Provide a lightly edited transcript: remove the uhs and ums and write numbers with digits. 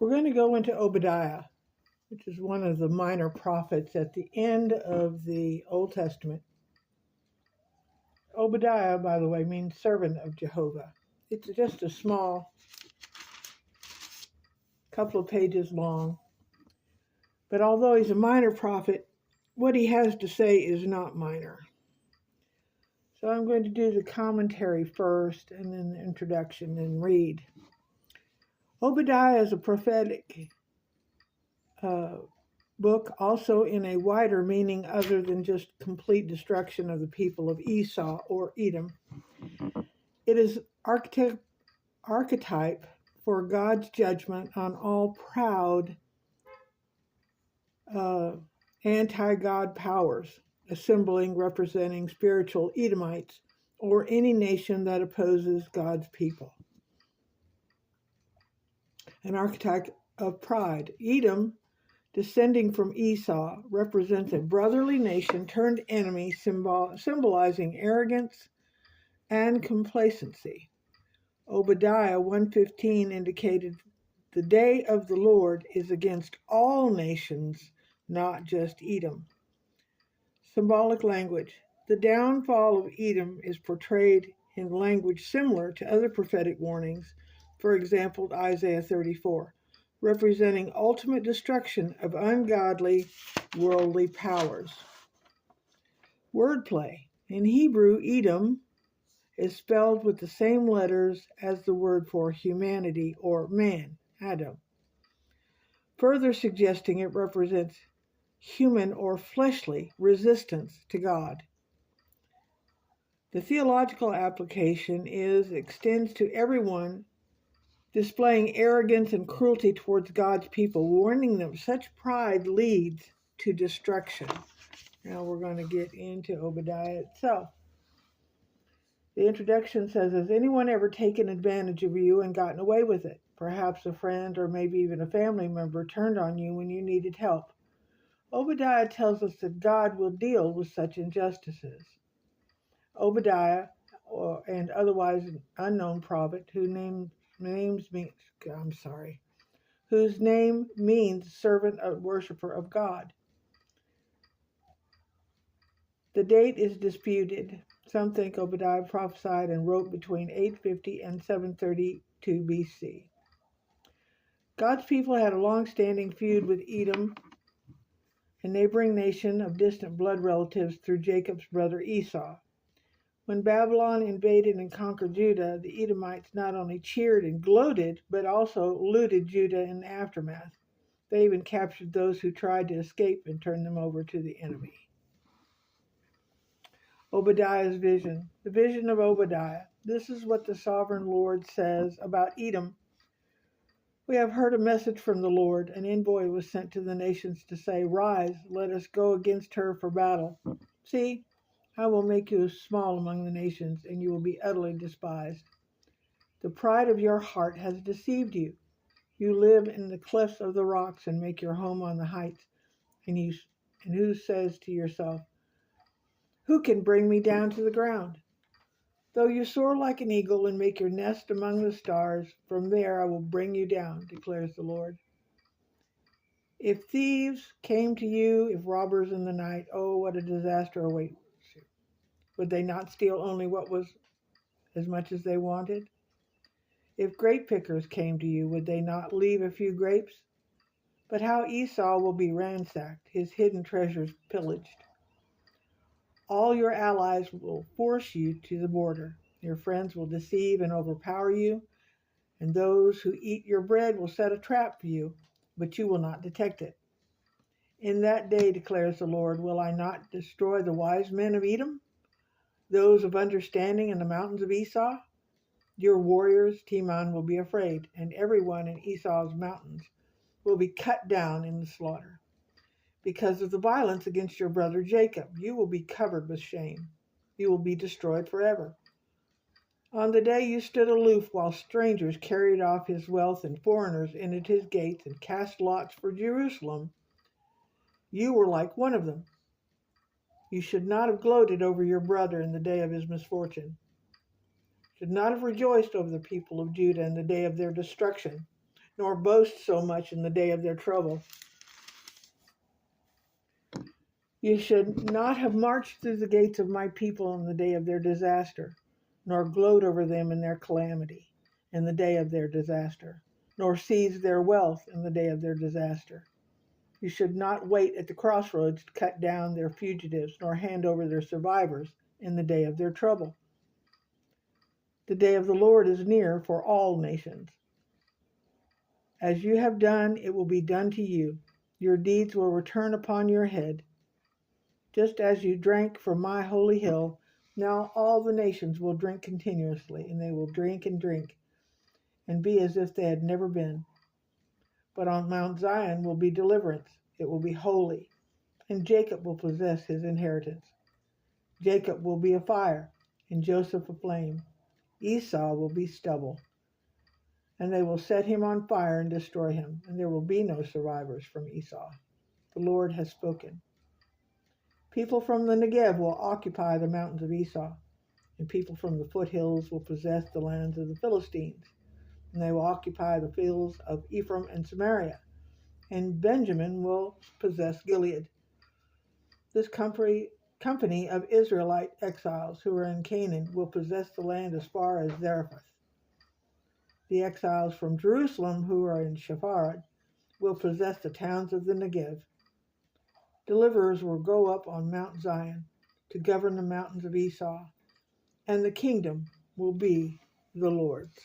We're going to go into Obadiah, which is one of the minor prophets at the end of the Old Testament. Obadiah, by the way, means servant of Jehovah. It's just a small, couple of pages long. But although he's a minor prophet, what he has to say is not minor. So I'm going to do the commentary first and then the introduction and read. Obadiah is a prophetic book, also in a wider meaning other than just complete destruction of the people of Esau or Edom. It is archetype for God's judgment on all proud anti-God powers, representing spiritual Edomites or any nation that opposes God's people. An archetype of pride. Edom, descending from Esau, represents a brotherly nation turned enemy, symbolizing arrogance and complacency. Obadiah 1:15 indicated the day of the Lord is against all nations, not just Edom. Symbolic language. The downfall of Edom is portrayed in language similar to other prophetic warnings, for example, Isaiah 34, representing ultimate destruction of ungodly worldly powers. Wordplay. In Hebrew, Edom is spelled with the same letters as the word for humanity or man, Adam, further suggesting it represents human or fleshly resistance to God. The theological application extends to everyone displaying arrogance and cruelty towards God's people, warning them such pride leads to destruction. Now we're going to get into Obadiah itself. The introduction says, has anyone ever taken advantage of you and gotten away with it? Perhaps a friend or maybe even a family member turned on you when you needed help. Obadiah tells us that God will deal with such injustices. Obadiah, and otherwise an unknown prophet, whose name means servant or worshiper of God. The date is disputed. Some think Obadiah prophesied and wrote between 850 and 732 BC. God's people had a long-standing feud with Edom, a neighboring nation of distant blood relatives through Jacob's brother Esau. When Babylon invaded and conquered Judah, the Edomites not only cheered and gloated, but also looted Judah in the aftermath. They even captured those who tried to escape and turned them over to the enemy. Obadiah's vision. The vision of Obadiah. This is what the sovereign Lord says about Edom. We have heard a message from the Lord. An envoy was sent to the nations to say, rise, let us go against her for battle. See, I will make you small among the nations, and you will be utterly despised. The pride of your heart has deceived you. You live in the clefts of the rocks and make your home on the heights. And who says to yourself, who can bring me down to the ground? Though you soar like an eagle and make your nest among the stars, from there I will bring you down, declares the Lord. If thieves came to you, if robbers in the night, oh, what a disaster awaits you. Would they not steal only what was as much as they wanted? If grape pickers came to you, would they not leave a few grapes? But how Esau will be ransacked, his hidden treasures pillaged. All your allies will force you to the border. Your friends will deceive and overpower you, and those who eat your bread will set a trap for you, but you will not detect it. In that day, declares the Lord, will I not destroy the wise men of Edom, those of understanding in the mountains of Esau? Your warriors, Teman, will be afraid, and everyone in Esau's mountains will be cut down in the slaughter. Because of the violence against your brother Jacob, you will be covered with shame. You will be destroyed forever. On the day you stood aloof while strangers carried off his wealth and foreigners entered his gates and cast lots for Jerusalem, you were like one of them. You should not have gloated over your brother in the day of his misfortune. Should not have rejoiced over the people of Judah in the day of their destruction. nor boast so much in the day of their trouble. You should not have marched through the gates of my people in the day of their disaster, nor gloat over them in their calamity, in the day of their disaster, nor seize their wealth in the day of their disaster. You should not wait at the crossroads to cut down their fugitives, nor hand over their survivors in the day of their trouble. The day of the Lord is near for all nations. As you have done, it will be done to you. Your deeds will return upon your head. Just as you drank from my holy hill, now all the nations will drink continuously, and they will drink and be as if they had never been. But on Mount Zion will be deliverance. It will be holy, and Jacob will possess his inheritance. Jacob will be a fire, and Joseph a flame. Esau will be stubble, and they will set him on fire and destroy him, and there will be no survivors from Esau. The Lord has spoken. People from the Negev will occupy the mountains of Esau, and people from the foothills will possess the lands of the Philistines, and they will occupy the fields of Ephraim and Samaria, and Benjamin will possess Gilead. This company of Israelite exiles who are in Canaan will possess the land as far as Zarephath. The exiles from Jerusalem who are in Sepharad will possess the towns of the Negev. Deliverers will go up on Mount Zion to govern the mountains of Esau, and the kingdom will be the Lord's.